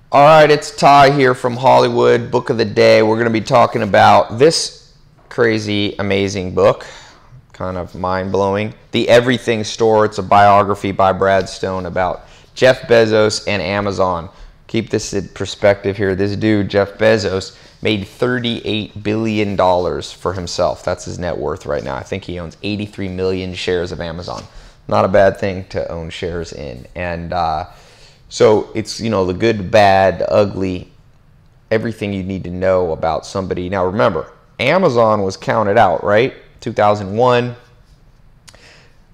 All right, it's Ty here from Hollywood. Book of the day. We're going to be talking about this crazy, amazing book, kind of mind-blowing. The Everything Store. It's a biography by Brad Stone about Jeff Bezos and Amazon. Keep this in perspective here. This dude, Jeff Bezos, made $38 billion for himself. That's his net worth right now. I think he owns 83 million shares of Amazon. Not a bad thing to own shares in. And so it's, the good, bad, ugly, everything you need to know about somebody. Now remember, Amazon was counted out, right? 2001,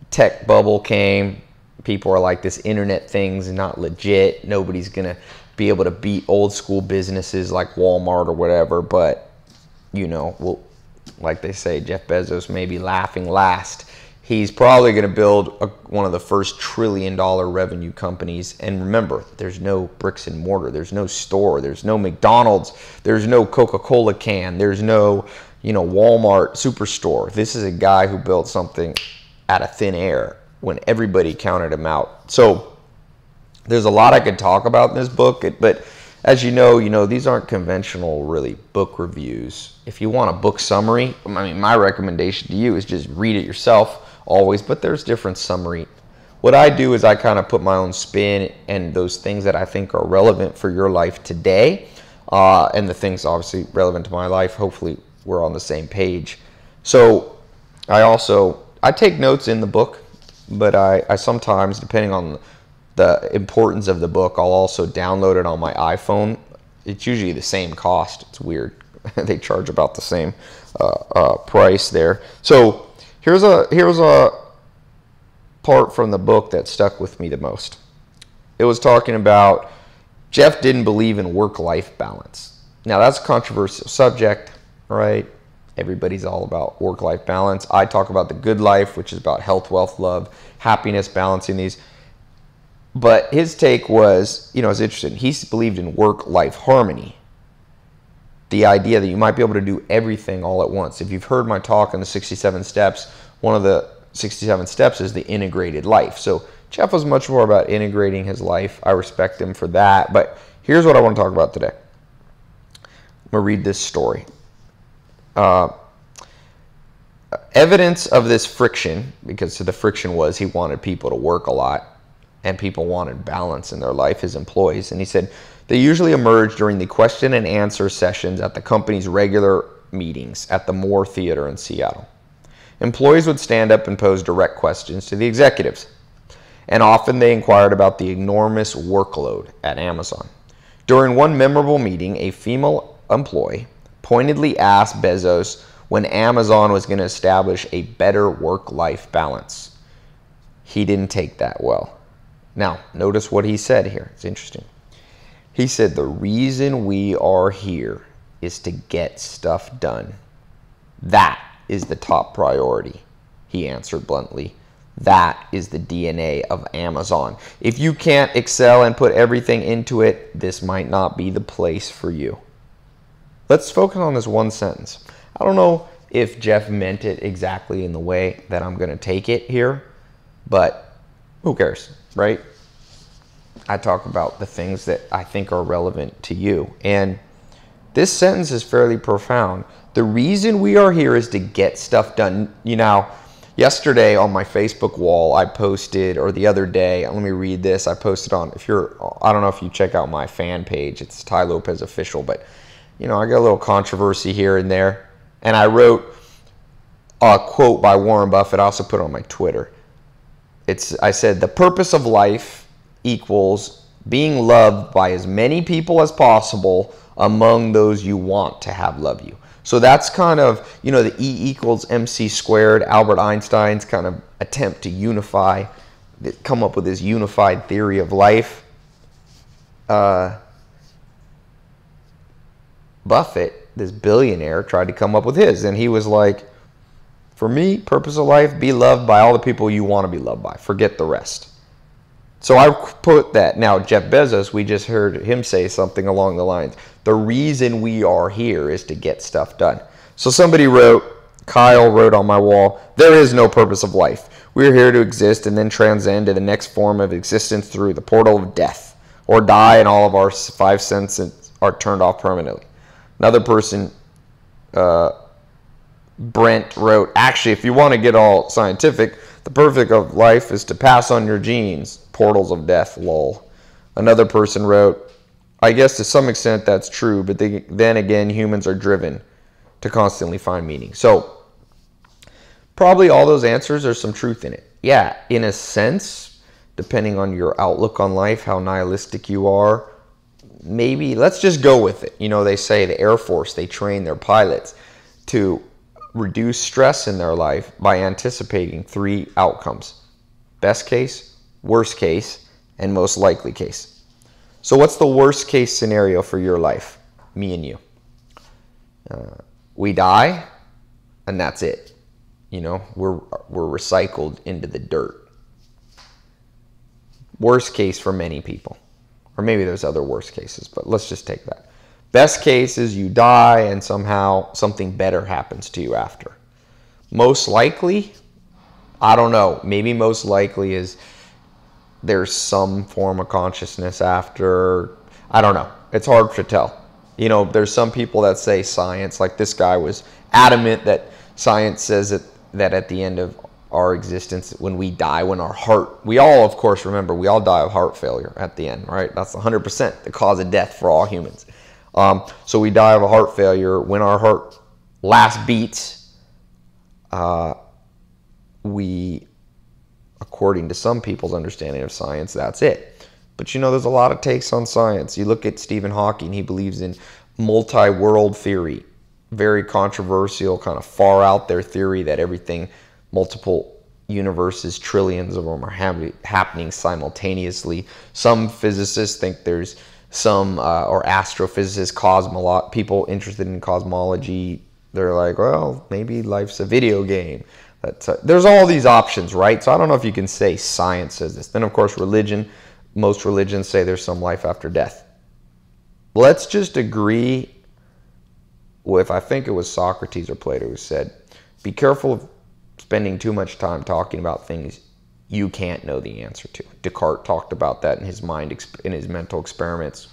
tech bubble came. People are like, this internet thing's not legit. Nobody's going to be able to beat old school businesses like Walmart or whatever. But, well, like they say, Jeff Bezos may be laughing last. He's probably going to build one of the first $1 trillion revenue companies. And remember, there's no bricks and mortar. There's no store. There's no McDonald's. There's no Coca-Cola can. There's no, Walmart superstore. This is a guy who built something out of thin air when everybody counted him out. So there's a lot I could talk about in this book. But as you know, these aren't conventional, really, book reviews. If you want a book summary, my recommendation to you is just read it yourself. Always, but there's different summary. What I do is I kind of put my own spin and those things that I think are relevant for your life today, and the things obviously relevant to my life. Hopefully we're on the same page. So I take notes in the book, but I sometimes, depending on the importance of the book, I'll also download it on my iPhone. It's usually the same cost. It's weird. They charge about the same price there. So Here's a part from the book that stuck with me the most. It was talking about Jeff didn't believe in work-life balance. Now, that's a controversial subject, right? Everybody's all about work-life balance. I talk about the good life, which is about health, wealth, love, happiness, balancing these. But his take was, it's interesting. He believed in work-life harmony. The idea that you might be able to do everything all at once. If you've heard my talk on the 67 steps, one of the 67 steps is the integrated life. So Jeff was much more about integrating his life. I respect him for that. But here's what I want to talk about today. I'm going to read this story. Evidence of this friction, because the friction was he wanted people to work a lot and people wanted balance in their life, his employees. And he said, they usually emerge during the question and answer sessions at the company's regular meetings at the Moore Theater in Seattle. Employees would stand up and pose direct questions to the executives, and often they inquired about the enormous workload at Amazon. During one memorable meeting, a female employee pointedly asked Bezos when Amazon was going to establish a better work-life balance. He didn't take that well. Now, notice what he said here. It's interesting. He said, the reason we are here is to get stuff done. That is the top priority, he answered bluntly. That is the DNA of Amazon. If you can't excel and put everything into it, this might not be the place for you. Let's focus on this one sentence. I don't know if Jeff meant it exactly in the way that I'm going to take it here, but who cares, right? I talk about the things that I think are relevant to you. And this sentence is fairly profound. The reason we are here is to get stuff done. Yesterday on my Facebook wall, I posted, or the other day, let me read this. I posted on, I don't know if you check out my fan page. It's Tai Lopez Official, but, I got a little controversy here and there. And I wrote a quote by Warren Buffett. I also put it on my Twitter. I said, the purpose of life equals being loved by as many people as possible among those you want to have love you. So that's kind of, the E equals MC squared, Albert Einstein's kind of attempt to unify, come up with this unified theory of life. Buffett, this billionaire, tried to come up with his, and he was like, for me, purpose of life, be loved by all the people you want to be loved by. Forget the rest. So I put that. Now, Jeff Bezos, we just heard him say something along the lines, the reason we are here is to get stuff done. So somebody wrote, Kyle wrote on my wall, there is no purpose of life. We are here to exist and then transcend to the next form of existence through the portal of death. or die and all of our five senses are turned off permanently. Another person, Brent, wrote, actually, if you want to get all scientific, the perfect of life is to pass on your genes. Portals of death, lol. Another person wrote, I guess to some extent that's true, but then again, humans are driven to constantly find meaning. So probably all those answers, there's some truth in it. Yeah, in a sense, depending on your outlook on life, how nihilistic you are, maybe let's just go with it. You know, they say the Air Force, they train their pilots to reduce stress in their life by anticipating 3 outcomes: best case, worst case, and most likely case. So what's the worst case scenario for your life? Me and you. We die, and that's it. You know, we're recycled into the dirt. Worst case for many people. Or maybe there's other worst cases, but let's just take that. Best case is you die and somehow something better happens to you after. Most likely, I don't know. Maybe most likely is there's some form of consciousness after. I don't know. It's hard to tell. You know, there's some people that say science, like this guy was adamant that science says that at the end of our existence, when we die, when our heart, we all, of course, remember, we all die of heart failure at the end, right? That's 100% the cause of death for all humans. So we die of a heart failure. When our heart last beats, we, according to some people's understanding of science, that's it. But you know, there's a lot of takes on science. You look at Stephen Hawking, he believes in multi-world theory. Very controversial, kind of far out there theory that everything, multiple universes, trillions of them are happening simultaneously. Some physicists think there's some, or astrophysicists, people interested in cosmology, they're like, well, maybe life's a video game. There's all these options, right? So I don't know if you can say science says this. Then, of course, religion. Most religions say there's some life after death. Let's just agree with, I think it was Socrates or Plato who said, be careful of spending too much time talking about things you can't know the answer to. Descartes talked about that in his mental experiments,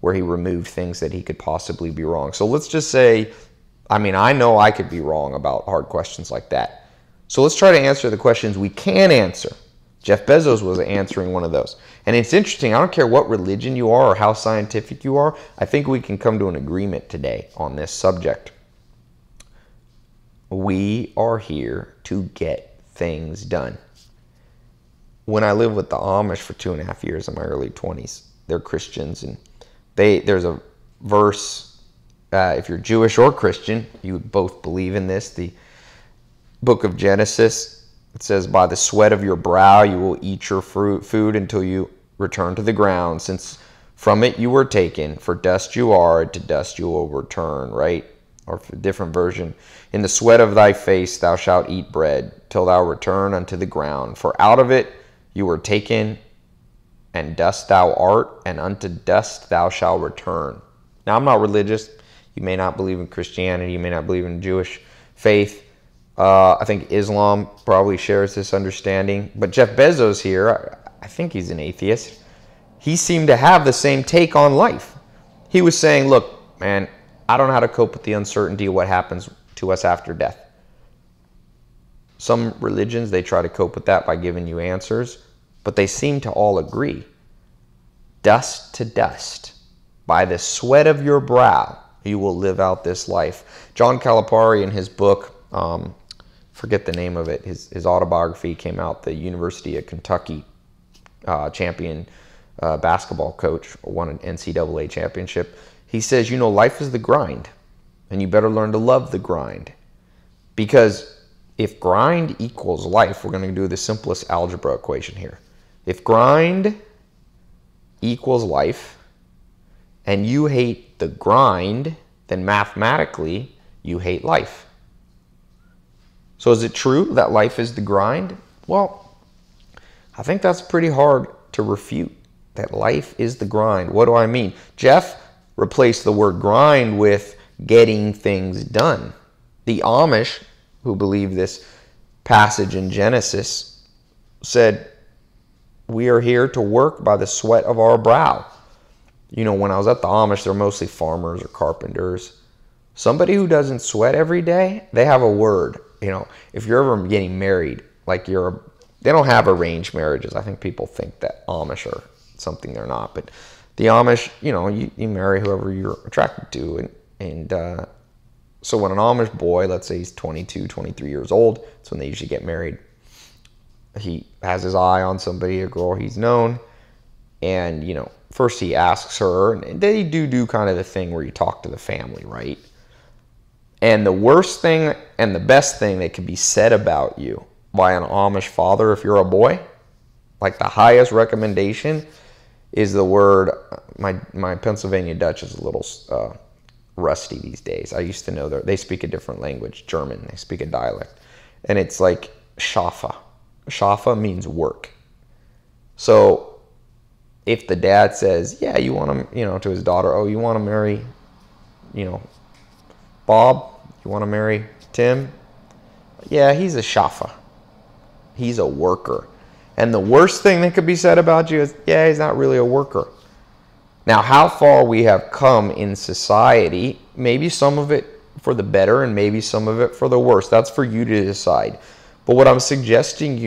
where he removed things that he could possibly be wrong. So let's just say, I mean, I know I could be wrong about hard questions like that. So let's try to answer the questions we can answer. Jeff Bezos was answering one of those. And it's interesting, I don't care what religion you are or how scientific you are, I think we can come to an agreement today on this subject. We are here to get things done. When I lived with the Amish for 2.5 years in my early 20s, they're Christians, and there's a verse, if you're Jewish or Christian, you both believe in this, the book of Genesis, it says, by the sweat of your brow you will eat your food until you return to the ground, since from it you were taken, for dust you are, to dust you will return, right? Or for a different version, in the sweat of thy face thou shalt eat bread, till thou return unto the ground. For out of it you were taken, and dust thou art, and unto dust thou shalt return. Now, I'm not religious. You may not believe in Christianity. You may not believe in Jewish faith. I think Islam probably shares this understanding. But Jeff Bezos here, I think he's an atheist. He seemed to have the same take on life. He was saying, look, man, I don't know how to cope with the uncertainty of what happens to us after death. Some religions, they try to cope with that by giving you answers, but they seem to all agree. Dust to dust. By the sweat of your brow, you will live out this life. John Calipari, in his book, forget the name of it, his autobiography came out, the University of Kentucky champion basketball coach, won an NCAA championship. He says, you know, life is the grind, and you better learn to love the grind. Because if grind equals life, we're going to do the simplest algebra equation here. If grind equals life, and you hate the grind, then mathematically, you hate life. So is it true that life is the grind? Well, I think that's pretty hard to refute, that life is the grind. What do I mean? Jeff replaced the word grind with getting things done. The Amish, who believe this passage in Genesis, said, We are here to work by the sweat of our brow. You know, when I was at the Amish, they're mostly farmers or carpenters. Somebody who doesn't sweat every day, they have a word. You know, if you're ever getting married, like they don't have arranged marriages. I think people think that Amish are something they're not. But the Amish, you know, you marry whoever you're attracted to. And so when an Amish boy, let's say he's 22, 23 years old, that's when they usually get married. He has his eye on somebody, a girl he's known. And, you know, first he asks her, and they do kind of the thing where you talk to the family, right? And the worst thing and the best thing that can be said about you by an Amish father, if you're a boy, like the highest recommendation is the word, my Pennsylvania Dutch is a little rusty these days. I used to know they speak a different language, German. They speak a dialect. And it's like Schafa. Schafa means work. So if the dad says, yeah, you want to, you know, to his daughter, oh, you want to marry, you know, Bob, you want to marry Tim? Yeah, he's a Schafa. He's a worker. And the worst thing that could be said about you is, yeah, he's not really a worker. Now, how far we have come in society, maybe some of it for the better and maybe some of it for the worse. That's for you to decide. But what I'm suggesting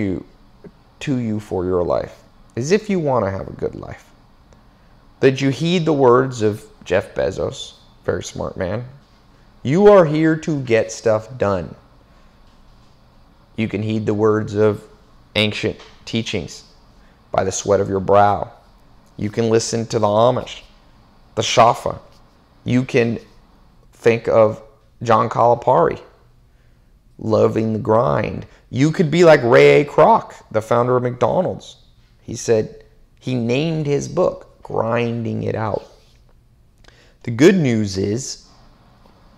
to you for your life is, if you want to have a good life, that you heed the words of Jeff Bezos, very smart man. You are here to get stuff done. You can heed the words of ancient teachings by the sweat of your brow. You can listen to the Amish, the Schafa. You can think of John Calipari, loving the grind. You could be like Ray A. Kroc, the founder of McDonald's. He said he named his book Grinding It Out. The good news is,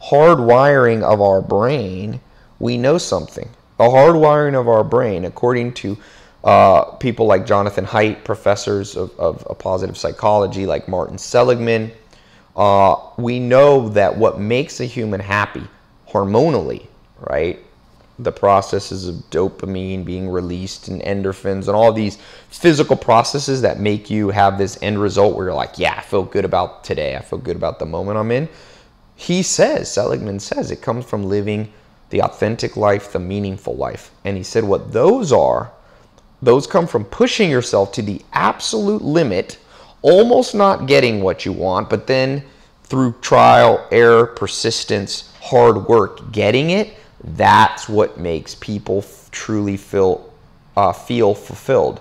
hardwiring of our brain, we know something. The hardwiring of our brain, according to people like Jonathan Haidt, professors of positive psychology like Martin Seligman, we know that what makes a human happy hormonally, right? The processes of dopamine being released and endorphins and all these physical processes that make you have this end result where you're like, yeah, I feel good about today. I feel good about the moment I'm in. Seligman says, it comes from living the authentic life, the meaningful life. And he said what those are, those come from pushing yourself to the absolute limit, almost not getting what you want, but then through trial, error, persistence, hard work, getting it. That's what makes people truly feel fulfilled.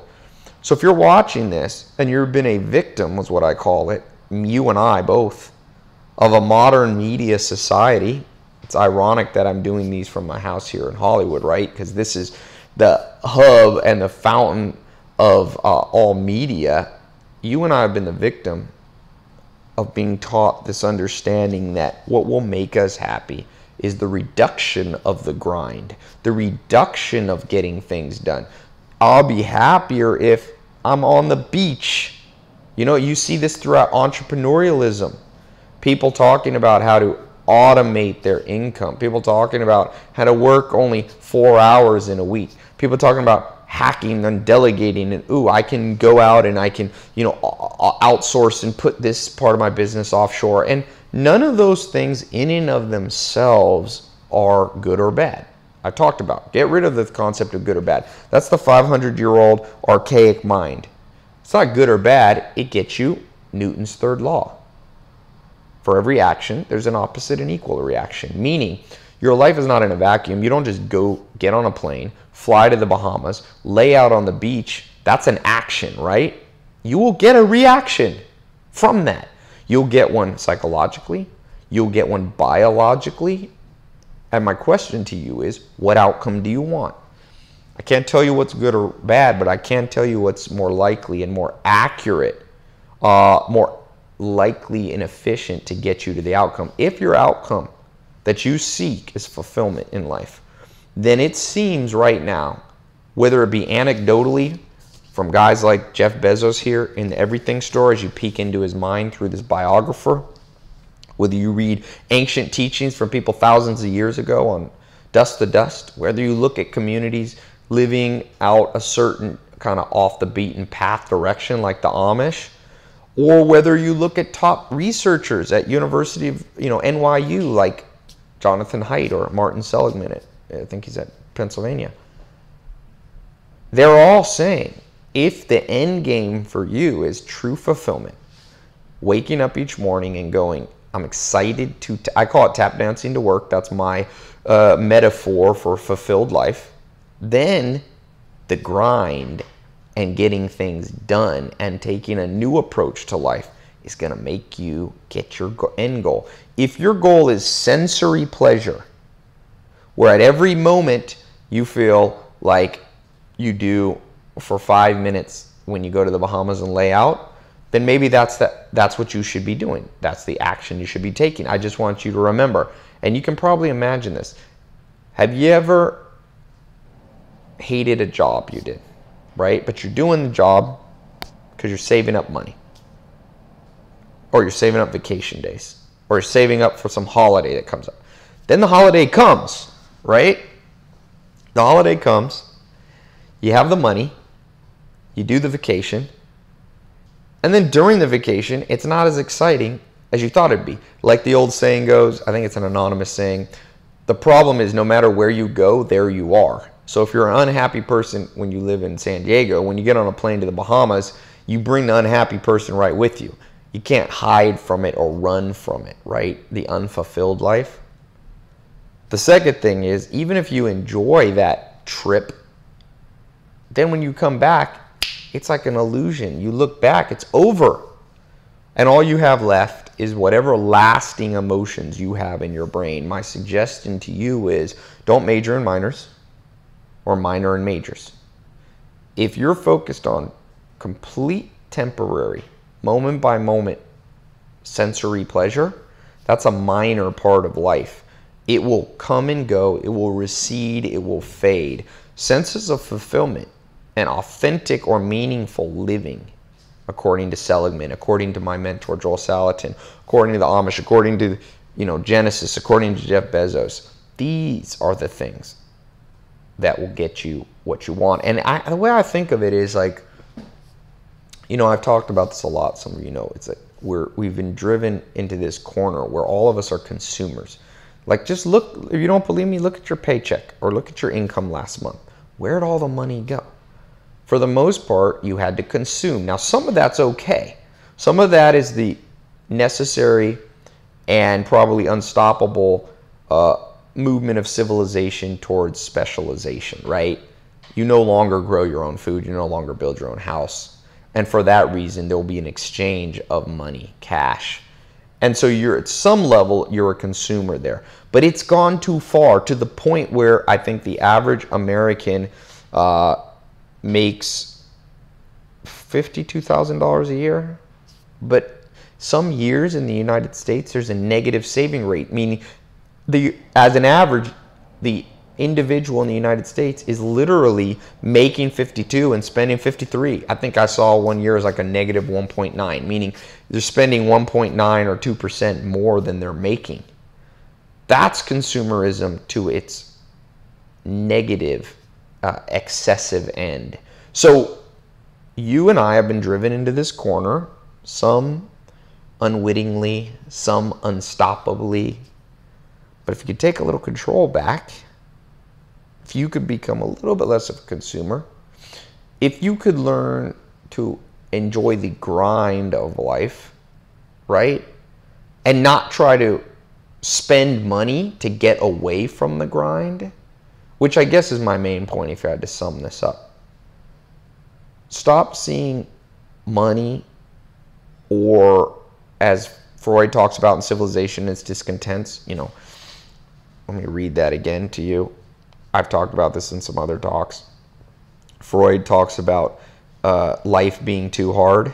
So if you're watching this and you've been a victim, was what I call it, you and I both, of a modern media society. It's ironic that I'm doing these from my house here in Hollywood, right? Because this is the hub and the fountain of all media. You and I have been the victim of being taught this understanding that what will make us happy is the reduction of the grind, the reduction of getting things done. I'll be happier if I'm on the beach. You know, you see this throughout entrepreneurialism. People talking about how to automate their income. People talking about how to work only 4 hours in a week. People talking about hacking and delegating and, ooh, I can go out and I can, you know, outsource and put this part of my business offshore. And none of those things in and of themselves are good or bad. I talked about, get rid of the concept of good or bad. That's the 500-year-old archaic mind. It's not good or bad. It gets you Newton's third law. For every action, there's an opposite and equal reaction. Meaning, your life is not in a vacuum. You don't just go get on a plane, fly to the Bahamas, lay out on the beach. That's an action, right? You will get a reaction from that. You'll get one psychologically. You'll get one biologically. And my question to you is, what outcome do you want? I can't tell you what's good or bad, but I can tell you what's more likely and more accurate, more likely and efficient to get you to the outcome. If your outcome that you seek is fulfillment in life, then it seems right now, whether it be anecdotally from guys like Jeff Bezos here in the Everything Store, as you peek into his mind through this biographer, whether you read ancient teachings from people thousands of years ago on dust to dust, whether you look at communities living out a certain kind of off the beaten path direction like the Amish, or whether you look at top researchers at University of NYU like Jonathan Haidt or Martin Seligman, I think he's at Pennsylvania. They're all saying, if the end game for you is true fulfillment, waking up each morning and going, I'm excited to, I call it tap dancing to work, that's my metaphor for fulfilled life, then the grind and getting things done and taking a new approach to life is going to make you get your end goal. If your goal is sensory pleasure, where at every moment you feel like you do for 5 minutes when you go to the Bahamas and lay out, then maybe that's what you should be doing. That's the action you should be taking. I just want you to remember, and you can probably imagine this. Have you ever hated a job you did, right? But you're doing the job because you're saving up money, or you're saving up vacation days, or you're saving up for some holiday that comes up. Then the holiday comes, right? The holiday comes, you have the money, you do the vacation, and then during the vacation, it's not as exciting as you thought it'd be. Like the old saying goes, I think it's an anonymous saying, the problem is no matter where you go, there you are. So if you're an unhappy person when you live in San Diego, when you get on a plane to the Bahamas, you bring the unhappy person right with you. You can't hide from it or run from it, right? The unfulfilled life. The second thing is, even if you enjoy that trip, then when you come back, it's like an illusion. You look back, it's over. And all you have left is whatever lasting emotions you have in your brain. My suggestion to you is don't major in minors or minor in majors. If you're focused on complete temporary, moment by moment sensory pleasure, that's a minor part of life. It will come and go. It will recede. It will fade. Senses of fulfillment and authentic or meaningful living, according to Seligman, according to my mentor Joel Salatin, according to the Amish, according to Genesis, according to Jeff Bezos, these are the things that will get you what you want. And the way I think of it is like, I've talked about this a lot. Some of you know, it's like we've been driven into this corner where all of us are consumers. Like, just look, if you don't believe me, look at your paycheck or look at your income last month. Where'd all the money go? For the most part, you had to consume. Now, some of that's okay. Some of that is the necessary and probably unstoppable movement of civilization towards specialization, right? You no longer grow your own food. You no longer build your own house. And for that reason, there will be an exchange of money, cash. And so you're at some level, you're a consumer there. But it's gone too far to the point where I think the average American makes $52,000 a year. But some years in the United States, there's a negative saving rate, meaning as an average, the individual in the United States is literally making 52 and spending 53. I think I saw one year as like a negative 1.9, meaning they're spending 1.9 or 2% more than they're making. That's consumerism to its negative, excessive end. So you and I have been driven into this corner, some unwittingly, some unstoppably. But if you could take a little control back, if you could become a little bit less of a consumer, if you could learn to enjoy the grind of life, right? And not try to spend money to get away from the grind, which I guess is my main point if I had to sum this up. Stop seeing money, or as Freud talks about in Civilization, its discontents. Let me read that again to you. I've talked about this in some other talks. Freud talks about life being too hard.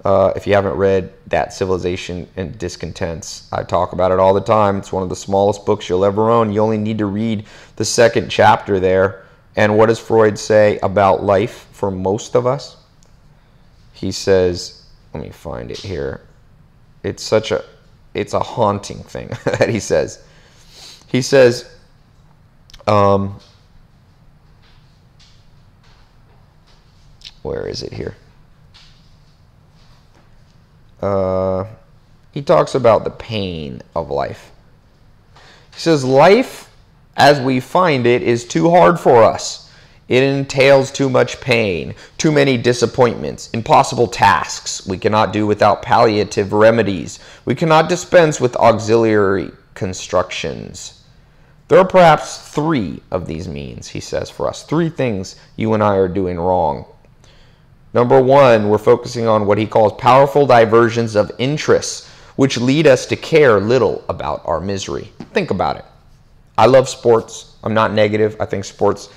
If you haven't read that, Civilization and Discontents, I talk about it all the time. It's one of the smallest books you'll ever own. You only need to read the second chapter there. And what does Freud say about life for most of us? He says, let me find it here. It's a haunting thing that he says. He says, Where is it here? He talks about the pain of life. He says, life as we find it is too hard for us. It entails too much pain, too many disappointments, impossible tasks we cannot do without palliative remedies. We cannot dispense with auxiliary constructions. There are perhaps 3 of these means, he says, for us. 3 things you and I are doing wrong. Number 1, we're focusing on what he calls powerful diversions of interest, which lead us to care little about our misery. Think about it. I love sports. I'm not negative. I think sports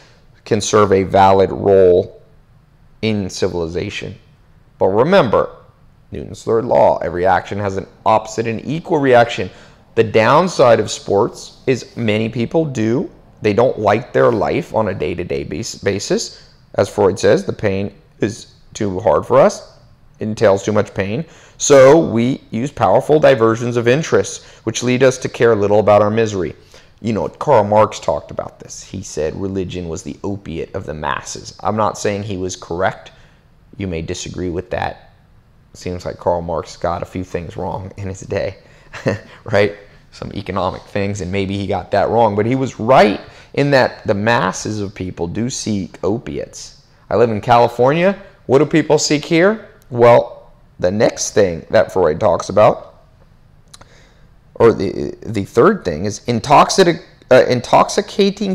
can serve a valid role in civilization. But remember, Newton's third law, every action has an opposite and equal reaction. The downside of sports is many people they don't like their life on a day-to-day basis. As Freud says, the pain is too hard for us. It entails too much pain. So we use powerful diversions of interest, which lead us to care little about our misery. You know, Karl Marx talked about this. He said religion was the opiate of the masses. I'm not saying he was correct. You may disagree with that. It seems like Karl Marx got a few things wrong in his day, right? Some economic things, and maybe he got that wrong. But he was right in that the masses of people do seek opiates. I live in California. What do people seek here? Well, the next thing that Freud talks about, or the third thing, is intoxicating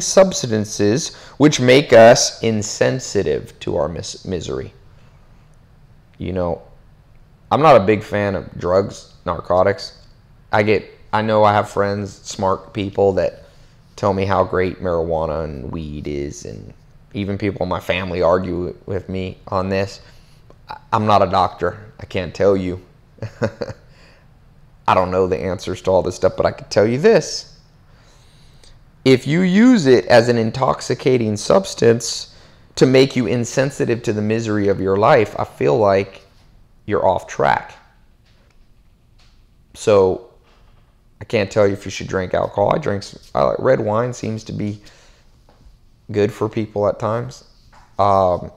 substances which make us insensitive to our misery. You know, I'm not a big fan of drugs, narcotics. I know I have friends, smart people, that tell me how great marijuana and weed is, and even people in my family argue with me on this. I'm not a doctor. I can't tell you. I don't know the answers to all this stuff, but I can tell you this. If you use it as an intoxicating substance to make you insensitive to the misery of your life, I feel like you're off track. So I can't tell you if you should drink alcohol. I like red wine, seems to be good for people at times. But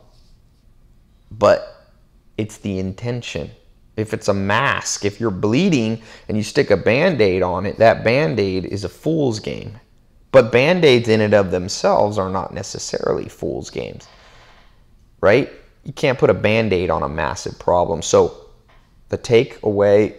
it's the intention. If it's a mask, if you're bleeding and you stick a Band-Aid on it, that Band-Aid is a fool's game. But Band-Aids in and of themselves are not necessarily fool's games, right? You can't put a Band-Aid on a massive problem. So the takeaway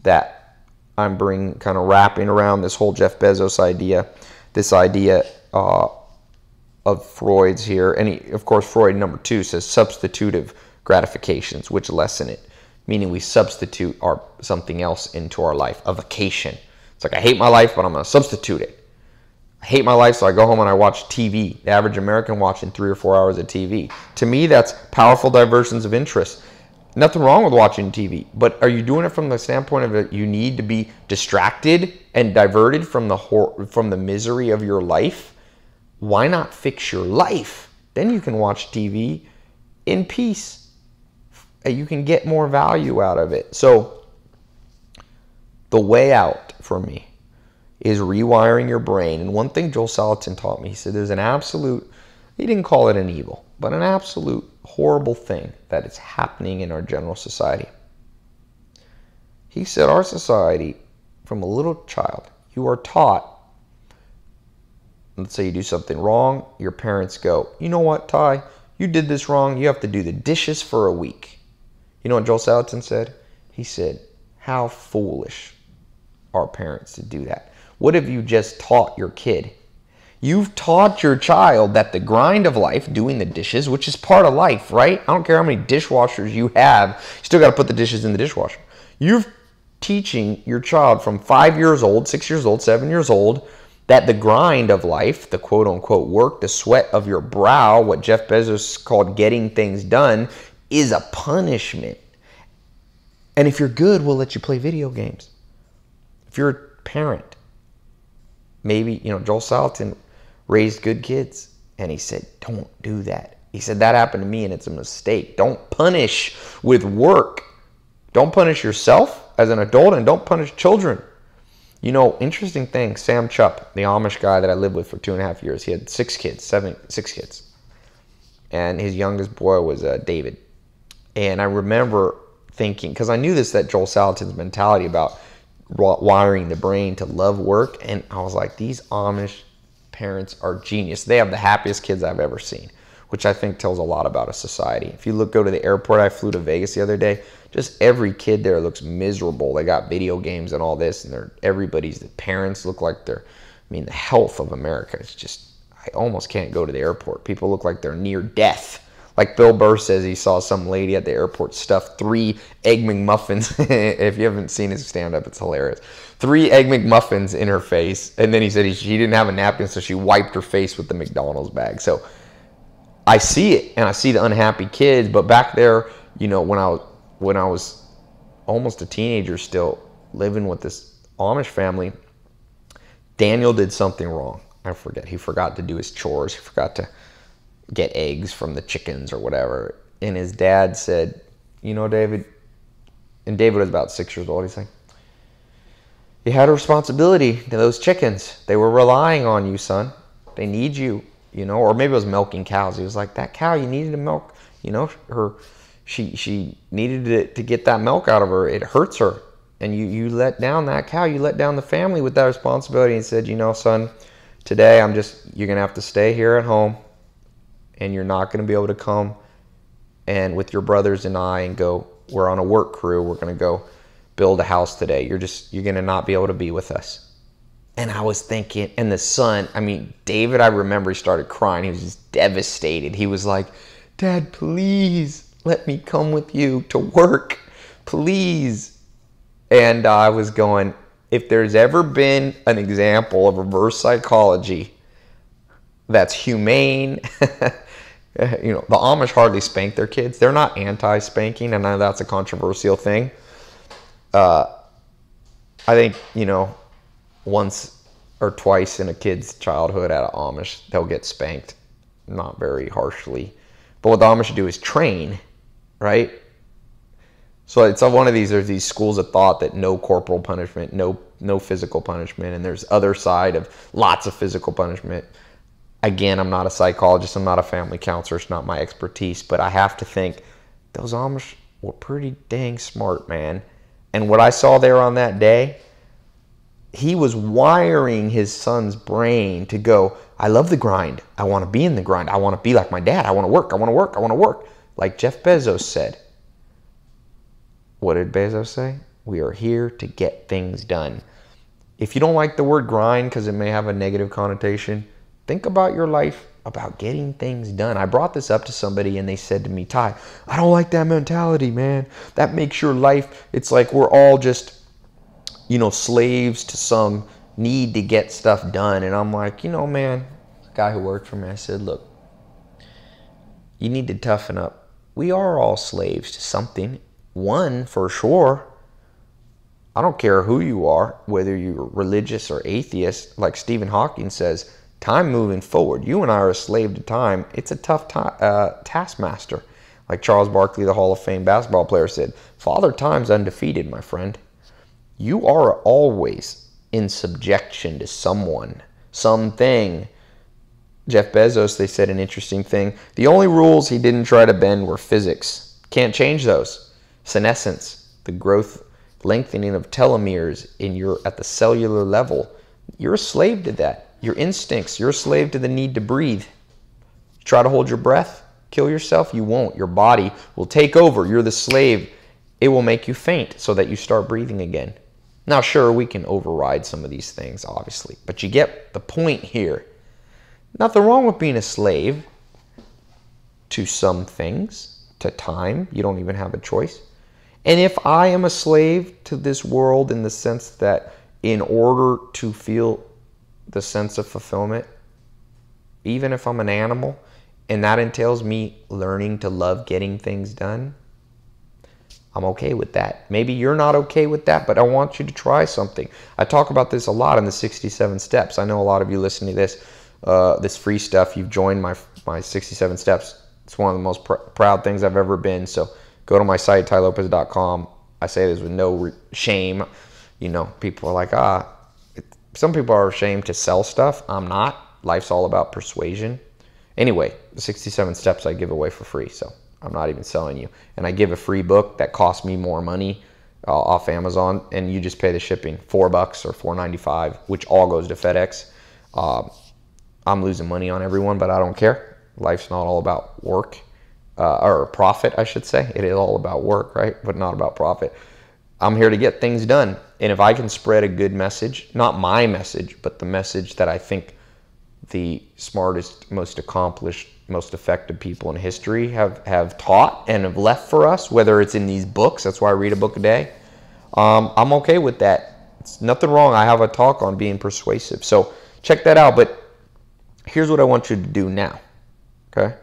that I'm kind of wrapping around this whole Jeff Bezos idea, this idea of Freud's here, and of course Freud number 2 says substitutive gratifications, which lessen it. Meaning we substitute something else into our life, a vacation. It's like, I hate my life, but I'm going to substitute it. I hate my life, so I go home and I watch TV. The average American watching 3 or 4 hours of TV. To me, that's powerful diversions of interest. Nothing wrong with watching TV, but are you doing it from the standpoint of that you need to be distracted and diverted from the misery of your life? Why not fix your life? Then you can watch TV in peace. You can get more value out of it. So the way out for me is rewiring your brain. And one thing Joel Salatin taught me, he said there's an absolute, he didn't call it an evil, but an absolute horrible thing that is happening in our general society. He said our society, from a little child, you are taught, let's say you do something wrong, your parents go, you know what, Tai, you did this wrong, you have to do the dishes for a week. You know what Joel Salatin said? He said, how foolish are parents to do that? What have you just taught your kid? You've taught your child that the grind of life, doing the dishes, which is part of life, right? I don't care how many dishwashers you have, you still got to put the dishes in the dishwasher. You're teaching your child from 5 years old, 6 years old, 7 years old, that the grind of life, the quote-unquote work, the sweat of your brow, what Jeff Bezos called getting things done, is a punishment. And if you're good, we'll let you play video games. If you're a parent, maybe, Joel Salatin raised good kids, and he said, don't do that. He said, that happened to me, and it's a mistake. Don't punish with work. Don't punish yourself as an adult, and don't punish children. Interesting thing, Sam Chupp, the Amish guy that I lived with for 2.5 years, he had 6 kids. and his youngest boy was David. And I remember thinking, because I knew that Joel Salatin's mentality about wiring the brain to love work, and I was like, these Amish parents are genius. They have the happiest kids I've ever seen, which I think tells a lot about a society. If you go to the airport, I flew to Vegas the other day, just every kid there looks miserable. They got video games and all this, and the parents look like the health of America is just, I almost can't go to the airport. People look like they're near death. Like Bill Burr says, he saw some lady at the airport stuff 3 Egg McMuffins. If you haven't seen his stand-up, it's hilarious. 3 Egg McMuffins in her face. And then he said she didn't have a napkin, so she wiped her face with the McDonald's bag. So I see it, and I see the unhappy kids. But back there, when I was almost a teenager still, living with this Amish family, Daniel did something wrong. I forget. He forgot to do his chores. He forgot to get eggs from the chickens or whatever. And his dad said, David, and David was about 6 years old. He's like, you had a responsibility to those chickens. They were relying on you, son. They need you, or maybe it was milking cows. He was like, that cow, you needed to milk, her. She needed to get that milk out of her. It hurts her. And you let down that cow. You let down the family with that responsibility. And he said, son, today you're going to have to stay here at home. And you're not going to be able to come and with your brothers and I and go, we're on a work crew. We're going to go build a house today. You're going to not be able to be with us. And I was thinking, and the son, David, I remember he started crying. He was just devastated. He was like, Dad, please let me come with you to work. Please. And I was going, if there's ever been an example of reverse psychology that's humane, the Amish hardly spank their kids. They're not anti-spanking. I know that's a controversial thing. I think, once or twice in a kid's childhood at an Amish, they'll get spanked, not very harshly. But what the Amish do is train, right? So it's one of there's these schools of thought that no corporal punishment, no physical punishment, and there's other side of lots of physical punishment. Again, I'm not a psychologist. I'm not a family counselor. It's not my expertise. But I have to think those Amish were pretty dang smart, man. And what I saw there on that day, he was wiring his son's brain to go, I love the grind. I want to be in the grind. I want to be like my dad. I want to work. I want to work. I want to work. Like Jeff Bezos said. What did Bezos say? We are here to get things done. If you don't like the word grind because it may have a negative connotation, think about your life about getting things done. I brought this up to somebody and they said to me, Tai, I don't like that mentality, man. That makes your life, it's like we're all just, slaves to some need to get stuff done. And I'm like, man, the guy who worked for me, I said, look, you need to toughen up. We are all slaves to something. One, for sure. I don't care who you are, whether you're religious or atheist. Like Stephen Hawking says, time moving forward. You and I are a slave to time. It's a tough taskmaster. Like Charles Barkley, the Hall of Fame basketball player, said, Father Time's undefeated, my friend. You are always in subjection to someone, something. Jeff Bezos, they said an interesting thing. The only rules he didn't try to bend were physics. Can't change those. Senescence, the growth, lengthening of telomeres at the cellular level. You're a slave to that. Your instincts, you're a slave to the need to breathe. You try to hold your breath, kill yourself, you won't. Your body will take over. You're the slave. It will make you faint so that you start breathing again. Now, sure, we can override some of these things, obviously, but you get the point here. Nothing wrong with being a slave to some things, to time. You don't even have a choice. And if I am a slave to this world in the sense that in order to feel the sense of fulfillment, even if I'm an animal, and that entails me learning to love getting things done, I'm okay with that. Maybe you're not okay with that, but I want you to try something. I talk about this a lot in the 67 steps. I know a lot of you listening to this free stuff. You've joined my 67 steps. It's one of the most proud things I've ever been. So go to my site, tailopez.com. I say this with no shame. People are like, some people are ashamed to sell stuff. I'm not. Life's all about persuasion. Anyway, the 67 steps I give away for free, so I'm not even selling you. And I give a free book that costs me more money off Amazon, and you just pay the shipping, $4 or $4.95, which all goes to FedEx. I'm losing money on everyone, but I don't care. Life's not all about work, or profit, I should say. It is all about work, right? But not about profit. I'm here to get things done. And if I can spread a good message, not my message, but the message that I think the smartest, most accomplished, most effective people in history have taught and have left for us, whether it's in these books, that's why I read a book a day, I'm okay with that. It's nothing wrong. I have a talk on being persuasive. So check that out. But here's what I want you to do now, okay?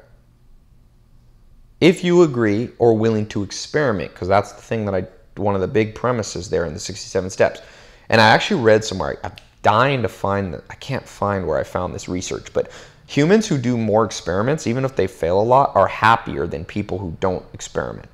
If you agree or willing to experiment, because that's the thing that one of the big premises there in the 67 steps. And I actually read somewhere, I'm dying to find, I can't find where I found this research, but humans who do more experiments, even if they fail a lot, are happier than people who don't experiment.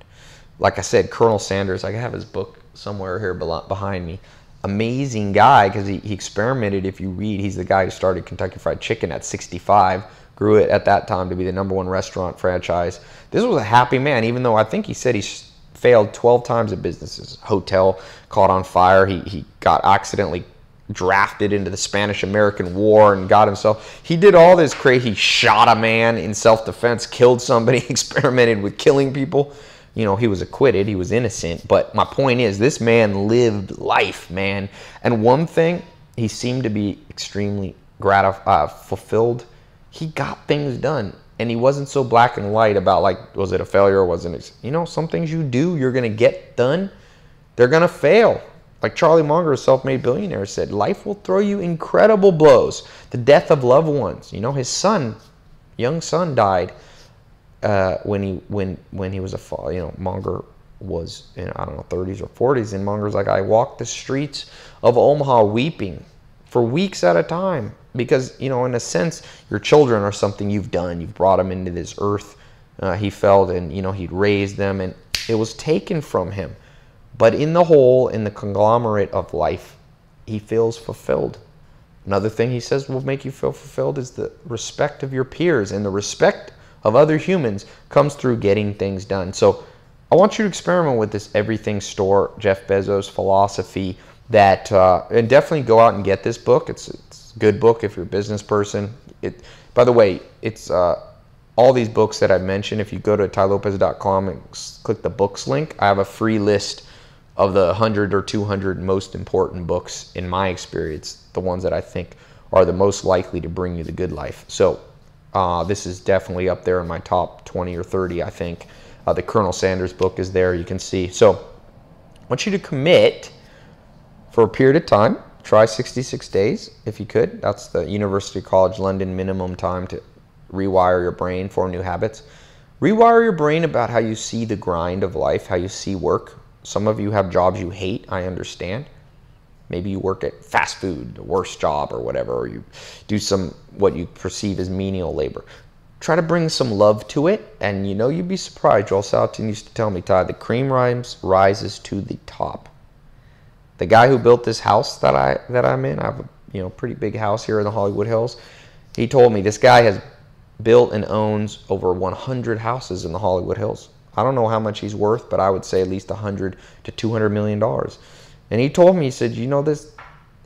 Like I said, Colonel Sanders, I have his book somewhere here behind me. Amazing guy, because he experimented. If you read, he's the guy who started Kentucky Fried Chicken at 65, grew it at that time to be the #1 restaurant franchise. This was a happy man, even though I think he said he failed 12 times at businesses. Hotel caught on fire. He got accidentally drafted into the Spanish-American War and got himself. He did all this crazy. He shot a man in self-defense, killed somebody, experimented with killing people. You know, he was acquitted. He was innocent. But my point is, this man lived life, man. And one thing, he seemed to be extremely fulfilled. He got things done. And he wasn't so black and white about, like, was it a failure or wasn't it? You know, some things you do, you're going to get done. They're going to fail. Like Charlie Munger, a self-made billionaire, said, life will throw you incredible blows. The death of loved ones. You know, his son, young son, died when he was Munger was in, I don't know, 30s or 40s, and Munger's like, I walked the streets of Omaha weeping for weeks at a time because, you know, in a sense, your children are something you've done. You've brought them into this earth. He felt, and, you know, he'd raised them, and it was taken from him. But in the whole, in the conglomerate of life, he feels fulfilled. Another thing he says will make you feel fulfilled is the respect of your peers, and the respect of other humans comes through getting things done. So I want you to experiment with this everything store, Jeff Bezos philosophy, that and definitely go out and get this book. It's a good book if you're a business person. By the way, it's all these books that I've mentioned. If you go to tailopez.com and click the books link, I have a free list of the 100 or 200 most important books in my experience, the ones that I think are the most likely to bring you the good life. So this is definitely up there in my top 20 or 30, I think. The Colonel Sanders book is there, you can see. So I want you to commit for a period of time. Try 66 days if you could. That's the University College London minimum time to rewire your brain, form new habits. Rewire your brain about how you see the grind of life, how you see work. Some of you have jobs you hate, I understand. Maybe you work at fast food, the worst job or whatever, or you do some what you perceive as menial labor. Try to bring some love to it, and you know, you'd be surprised. Joel Salatin used to tell me, Ty, the cream rises to the top. The guy who built this house that I'm in, I have a pretty big house here in the Hollywood Hills. He told me this guy has built and owns over 100 houses in the Hollywood Hills. I don't know how much he's worth, but I would say at least $100 to $200 million. And he told me, he said, you know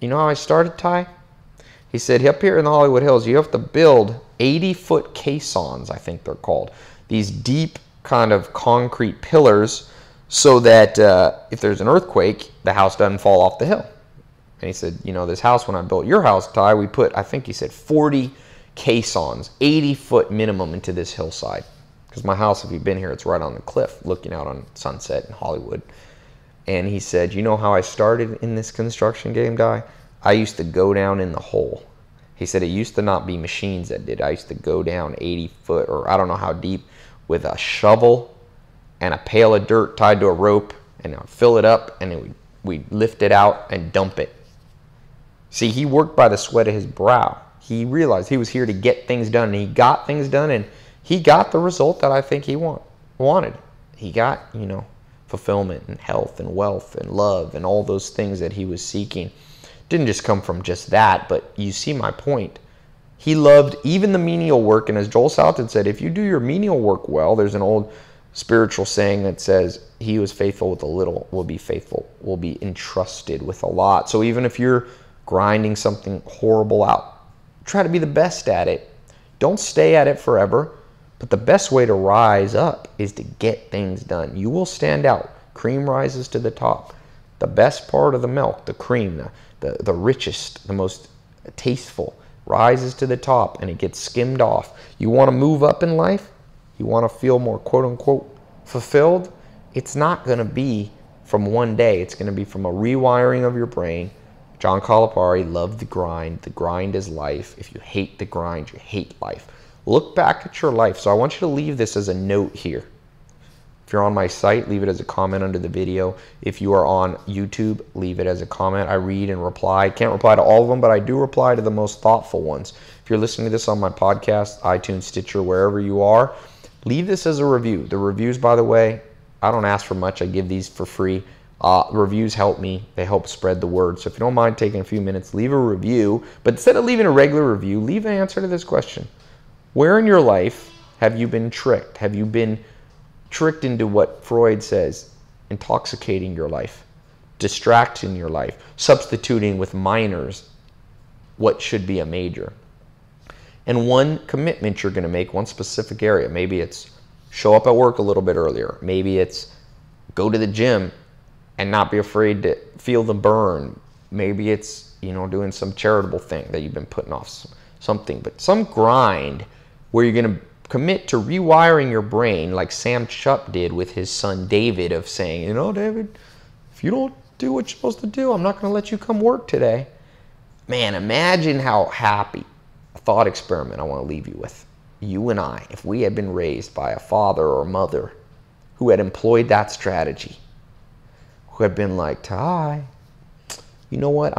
how I started, Ty? He said, up here in the Hollywood Hills, you have to build 80-foot caissons, I think they're called. These deep kind of concrete pillars so that if there's an earthquake, the house doesn't fall off the hill. And he said, this house, when I built your house, Ty, we put, I think he said 40 caissons, 80-foot minimum into this hillside. Because my house, if you've been here, it's right on the cliff, looking out on Sunset in Hollywood. And he said, you know how I started in this construction game, Di? I used to go down in the hole. He said it used to not be machines that did. I used to go down 80 foot, or I don't know how deep, with a shovel and a pail of dirt tied to a rope, and I'd fill it up, and then we'd lift it out and dump it. See, he worked by the sweat of his brow. He realized he was here to get things done, and he got things done, and he got the result that I think he wanted. He got, fulfillment and health and wealth and love and all those things that he was seeking. Didn't just come from just that, but you see my point. He loved even the menial work. And as Joel Salatin said, if you do your menial work well, there's an old spiritual saying that says, he who is faithful with a little will be faithful, will be entrusted with a lot. So even if you're grinding something horrible out, try to be the best at it. Don't stay at it forever. But the best way to rise up is to get things done. You will stand out. Cream rises to the top. The best part of the milk, the cream, the richest, the most tasteful, rises to the top and it gets skimmed off. You want to move up in life? You want to feel more quote unquote fulfilled? It's not going to be from one day. It's going to be from a rewiring of your brain. John Calipari loved the grind. The grind is life. If you hate the grind, you hate life. Look back at your life. So I want you to leave this as a note here. If you're on my site, leave it as a comment under the video. If you are on YouTube, leave it as a comment. I read and reply. I can't reply to all of them, but I do reply to the most thoughtful ones. If you're listening to this on my podcast, iTunes, Stitcher, wherever you are, leave this as a review. The reviews, by the way, I don't ask for much. I give these for free. Reviews help me. They help spread the word. So if you don't mind taking a few minutes, leave a review. But instead of leaving a regular review, leave an answer to this question. Where in your life have you been tricked? Have you been tricked into what Freud says, intoxicating your life, distracting your life, substituting with minors what should be a major? And one commitment you're going to make, one specific area. Maybe it's show up at work a little bit earlier. Maybe it's go to the gym and not be afraid to feel the burn. Maybe it's, doing some charitable thing that you've been putting off, something, but some grind where you're going to commit to rewiring your brain like Sam Chupp did with his son David, of saying, David, if you don't do what you're supposed to do, I'm not going to let you come work today. Man, imagine how happy. A thought experiment I want to leave you with. You and I, if we had been raised by a father or mother who had employed that strategy, who had been like, Tai, you know what?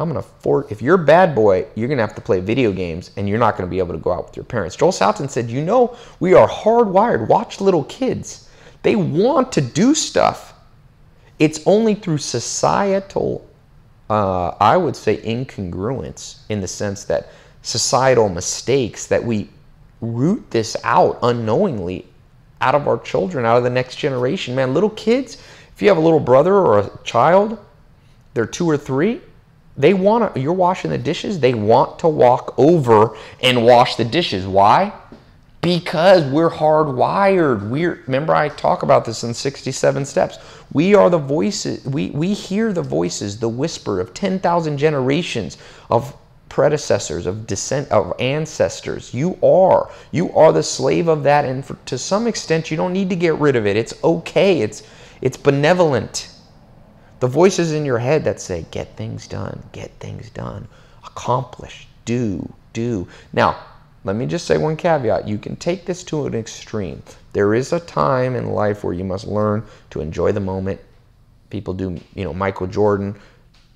If you're a bad boy, you're going to have to play video games and you're not going to be able to go out with your parents. Joel Salatin said, we are hardwired. Watch little kids. They want to do stuff. It's only through societal, I would say, incongruence, in the sense that societal mistakes, that we root this out unknowingly out of our children, out of the next generation. Man, little kids, if you have a little brother or a child, they're 2 or 3, you're washing the dishes, they want to walk over and wash the dishes. Why? Because we're hardwired. Remember I talk about this in 67 steps. We are the voices, we hear the voices, the whisper of 10,000 generations of predecessors, of ancestors. You are the slave of that, and to some extent you don't need to get rid of it. It's okay. It's benevolent. The voices in your head that say, get things done, accomplish, do. Now, let me just say one caveat. You can take this to an extreme. There is a time in life where you must learn to enjoy the moment. People do, Michael Jordan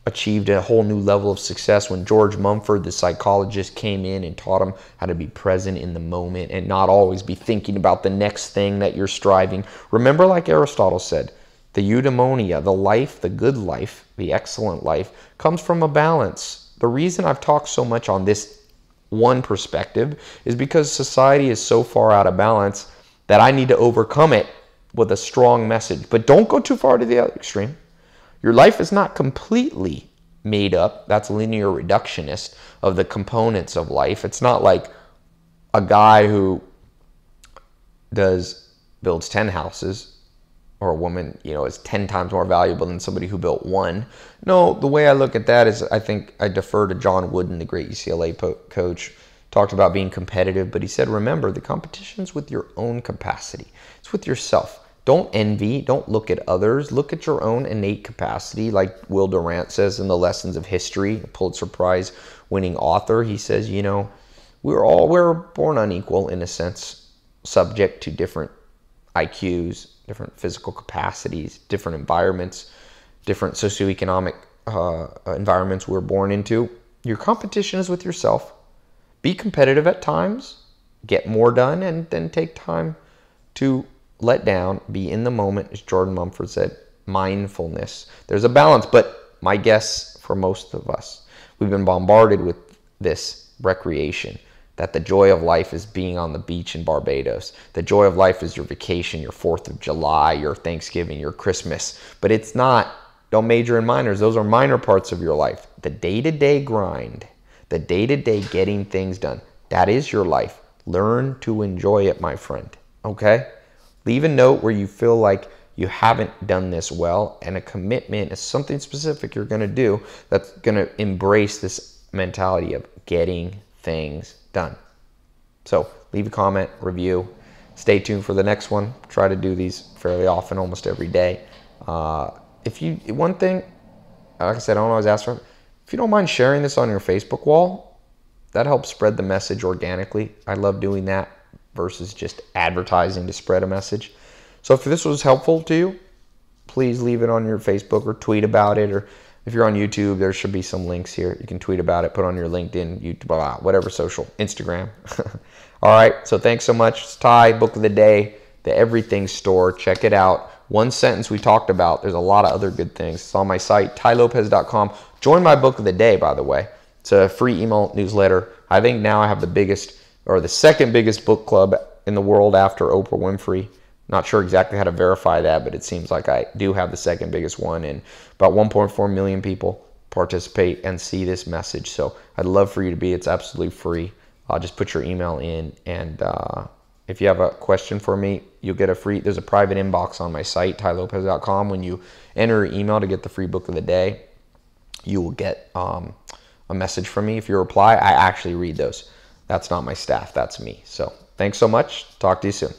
achieved a whole new level of success when George Mumford, the psychologist, came in and taught him how to be present in the moment and not always be thinking about the next thing that you're striving. Remember, like Aristotle said, the eudaimonia, the life, the good life, the excellent life, comes from a balance. The reason I've talked so much on this one perspective is because society is so far out of balance that I need to overcome it with a strong message. But don't go too far to the other extreme. Your life is not completely made up. That's linear reductionist of the components of life. It's not like a guy who builds 10 houses, or a woman, is 10 times more valuable than somebody who built one. No, the way I look at that is, I think I defer to John Wooden, the great UCLA coach, talked about being competitive, but he said, remember, the competition's with your own capacity. It's with yourself. Don't envy, don't look at others, look at your own innate capacity. Like Will Durant says in the Lessons of History, a Pulitzer Prize winning author, he says, we're born unequal in a sense, subject to different IQs, different physical capacities, different environments, different socioeconomic environments we're born into. Your competition is with yourself. Be competitive at times, get more done, and then take time to let down, be in the moment, as Jordan Mumford said, mindfulness. There's a balance, but my guess for most of us, we've been bombarded with this recreation. that the joy of life is being on the beach in Barbados. The joy of life is your vacation, your 4th of July, your Thanksgiving, your Christmas. But it's not, don't major in minors. Those are minor parts of your life. The day-to-day grind, the day-to-day getting things done, that is your life. Learn to enjoy it, my friend, okay? Leave a note where you feel like you haven't done this well, and a commitment is something specific you're gonna do that's gonna embrace this mentality of getting things done. So leave a comment, review. Stay tuned for the next one. Try to do these fairly often, almost every day. One thing, like I said, I don't always ask for it. If you don't mind sharing this on your Facebook wall, that helps spread the message organically. I love doing that versus just advertising to spread a message. So if this was helpful to you, please leave it on your Facebook or tweet about it. Or if you're on YouTube, there should be some links here. You can tweet about it, put on your LinkedIn, YouTube, whatever social, Instagram. All right, so thanks so much. It's Tai, book of the day, the Everything Store. Check it out. One sentence we talked about. There's a lot of other good things. It's on my site, tailopez.com. Join my book of the day, by the way. It's a free email newsletter. I think now I have the biggest, or the second biggest book club in the world after Oprah Winfrey. Not sure exactly how to verify that, but it seems like I do have the second biggest one, and about 1.4 million people participate and see this message. So I'd love for you to be. It's absolutely free. I'll just put your email in, and if you have a question for me, you'll get there's a private inbox on my site, tailopez.com. When you enter your email to get the free book of the day, you will get a message from me. If you reply, I actually read those. That's not my staff, that's me. So thanks so much. Talk to you soon.